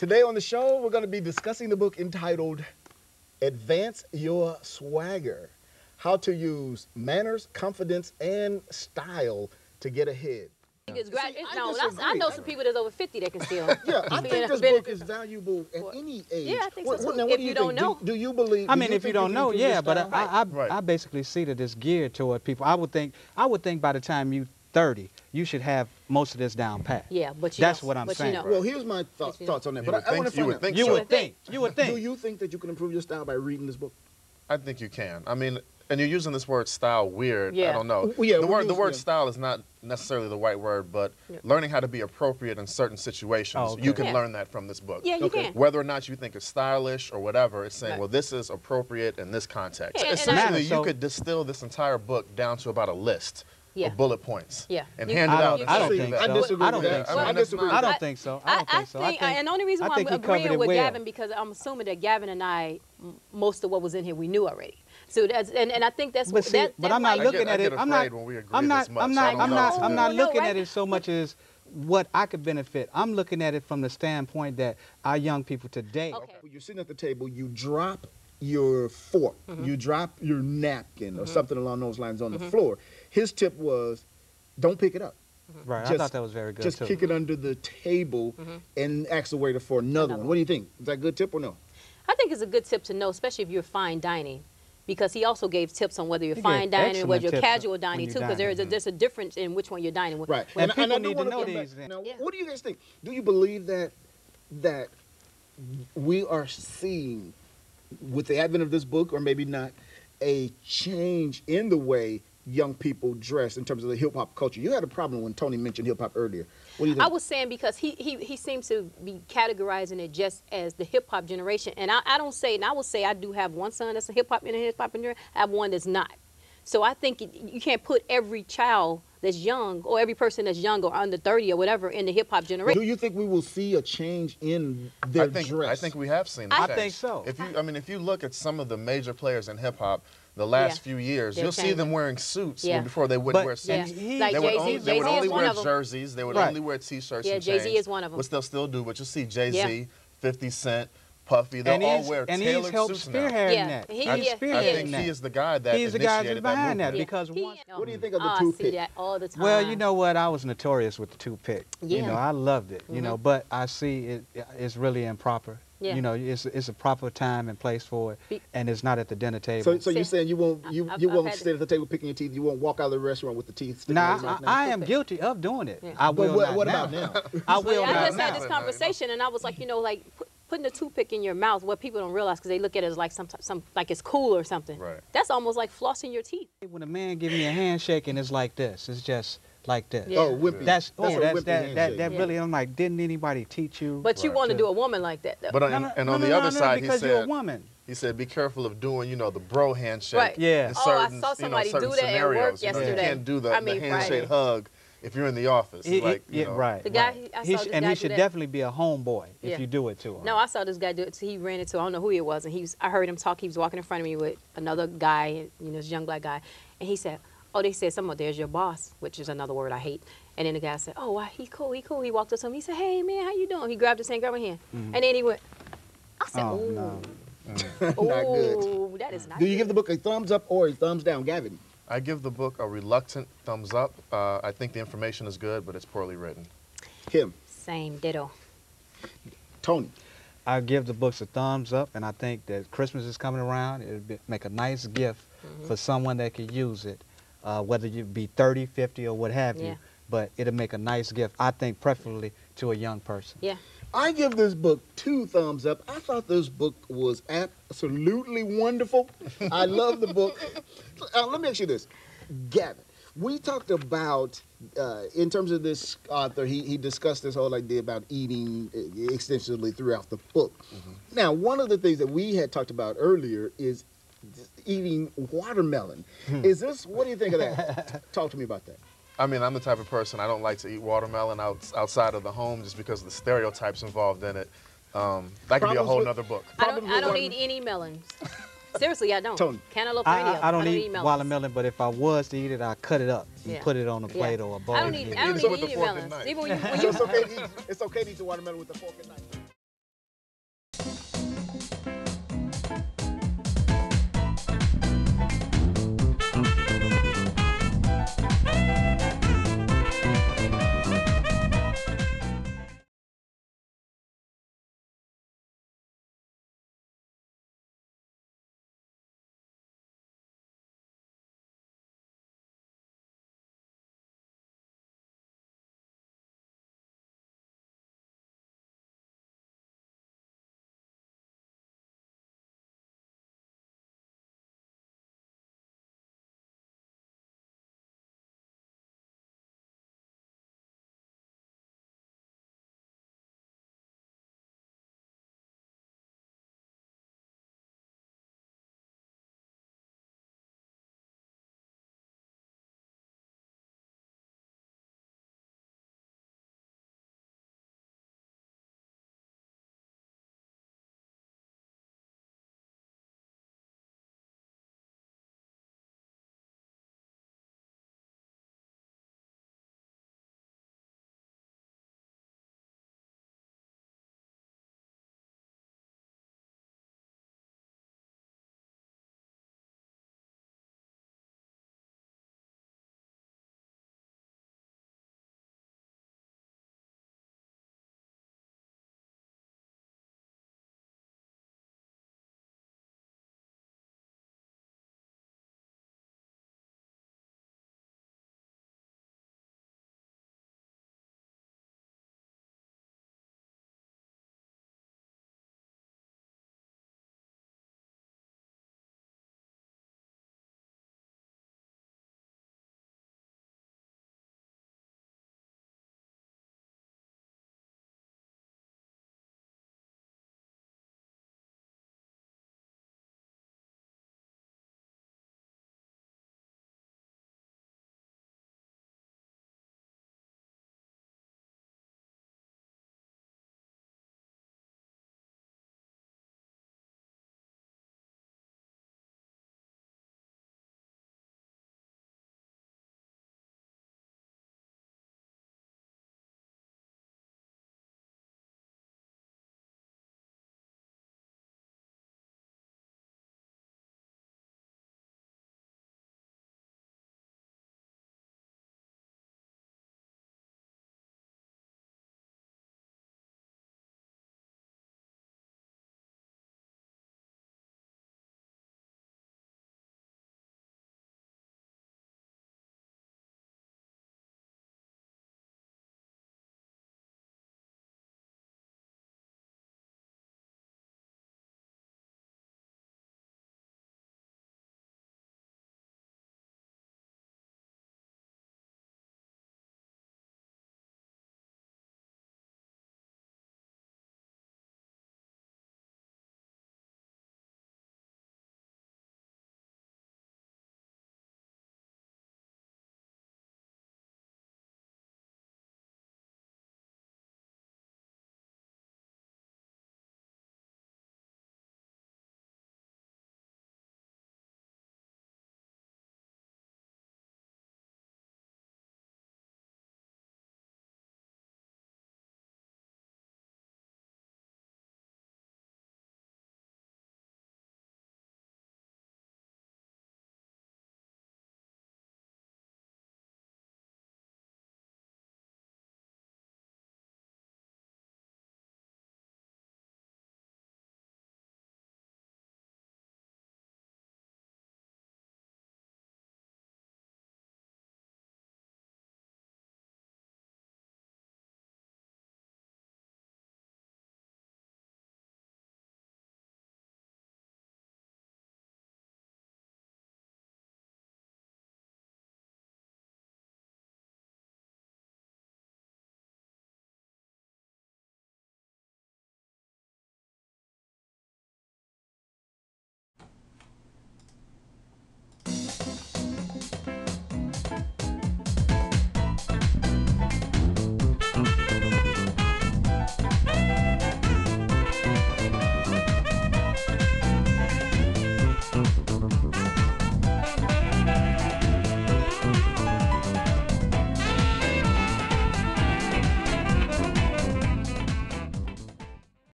Today on the show, we're going to be discussing the book entitled Advance Your Swagger, How to Use Manners, Confidence, and Style to Get Ahead. I know some people that's over 50 that can still. Yeah, I think this book is valuable at any age. Yeah, I think so. Now, what do you think? Know. Do you believe? I mean, if you don't know, yeah, but Right. I basically see that it's geared toward people. I would think by the time you 30, you should have most of this down pat. Yeah, but that's what I'm saying. Well, here's my thoughts on that. But I want to You would think. You would think. Do you think that you can improve your style by reading this book? I think you can. I mean, and you're using this word style weird. Yeah. I don't know. Well, yeah, the word style is not necessarily the right word, but learning how to be appropriate in certain situations, you can learn that from this book. Yeah, you can. Whether or not you think it's stylish or whatever, it's saying, well, this is appropriate in this context. Yeah, essentially, you could distill this entire book down to about a list. Of bullet points. Yeah. And hand it out. I don't think so. I disagree. I don't think so. I disagree. I don't think so. And the only reason why I'm agreeing with Gavin, because I'm assuming that Gavin and I, most of what was in here, we knew already. So that's and I think that's what. But I'm not looking at it. I'm not looking at it so much as what I could benefit. I'm looking at it from the standpoint that our young people today. Okay. When you're sitting at the table, you drop your fork, you drop your napkin or something along those lines on the floor. His tip was, don't pick it up. Right, I thought that was very good Just too. kick it under the table and ask the waiter for another one. What do you think? Is that a good tip or no? I think it's a good tip to know, especially if you're fine dining, because he also gave tips on whether you're fine dining or whether you're casual dining too, because there's a difference in which one you're dining with. Right, and I need to know these. Now, what do you guys think? Do you believe that we are seeing, with the advent of this book, or maybe not, a change in the way young people dress in terms of the hip-hop culture? You had a problem when Tony mentioned hip-hop earlier. What do you think? I was saying because he seems to be categorizing it just as the hip-hop generation. And I don't say, and I will say I do have one son that's a hip-hop generation. I have one that's not. So I think you can't put every child that's young or every person that's young or under 30 or whatever in the hip-hop generation. Do you think we will see a change in their dress? I think we have seen a change. I think so. If you look at some of the major players in hip-hop, the last few years, you'll see them wearing suits before they wouldn't wear suits. Like They would only wear jerseys. They would only wear T-shirts and chains. Jay-Z is one of them. Which they'll still do, but you'll see Jay-Z, 50 Cent, Puffy, they'll all wear tailored suits now. That. I think he is the guy that initiated that movement. Because what do you think of the toothpick? I see that all the time. Well, you know what? I was notorious with the toothpick. You know, I loved it. You know, but I see it's really improper. You know, it's a proper time and place for it, and it's not at the dinner table. So you're saying you won't sit at the table picking your teeth? You won't walk out of the restaurant with the teeth sticking out of your mouth? I am guilty of doing it. I will not. What about now? I will not. I just had this conversation, and I was like, you know, like putting a toothpick in your mouth. What people don't realize, because they look at it as like some like it's cool or something. Right. That's almost like flossing your teeth. When a man give me a handshake and it's like this, it's just like this. Yeah. Oh, whippy. That handshake. really, I'm like, didn't anybody teach you? But you want to do a woman like that, though. But on the other side, because you're a woman. He said, be careful of doing, you know, the bro handshake. Right. Yeah. In I certain, saw somebody do that scenarios. at work yesterday. You can't do the handshake hug if you're in the office. Right. The guy, I saw this guy he should definitely be a homeboy if you do it to him. No, I saw this guy do it. So he ran into, I don't know who he was, and I heard him talk. He was walking in front of me with another guy, you know, this young black guy, and he said, oh, they said something, there's your boss, which is another word I hate. And then the guy said, oh, wow, he cool. He walked up to him. He said, hey, man, how you doing? He grabbed his hand, grabbed my hand. And then he went, I said, Oh, ooh. no. Not good. Ooh, that is not Do you good. give the book a thumbs up or a thumbs down, Gavin? I give the book a reluctant thumbs up. I think the information is good, but it's poorly written. Kim. Same, ditto. Tony. I give the books a thumbs up, and I think that Christmas is coming around. It'll make a nice gift for someone that could use it, whether you be 30, 50, or what have you. But it'll make a nice gift, I think, preferably to a young person. Yeah. I give this book 2 thumbs up. I thought this book was absolutely wonderful. I love the book. Let me ask you this. Gavin, we talked about, in terms of this author, he discussed this whole idea about eating extensively throughout the book. Now, one of the things that we had talked about earlier is eating watermelon. What do you think of that? Talk to me about that. I mean, I'm the type of person, I don't like to eat watermelon outside of the home just because of the stereotypes involved in it. That could be a whole nother book. I don't eat any melons. Seriously, I don't. Tony. Cantaloupe or any of them. I don't eat melons. watermelon, but if I was to eat it, I'd cut it up and put it on a plate or a bowl. I don't eat any melons. Even when you So it's okay to eat the watermelon with a fork and knife.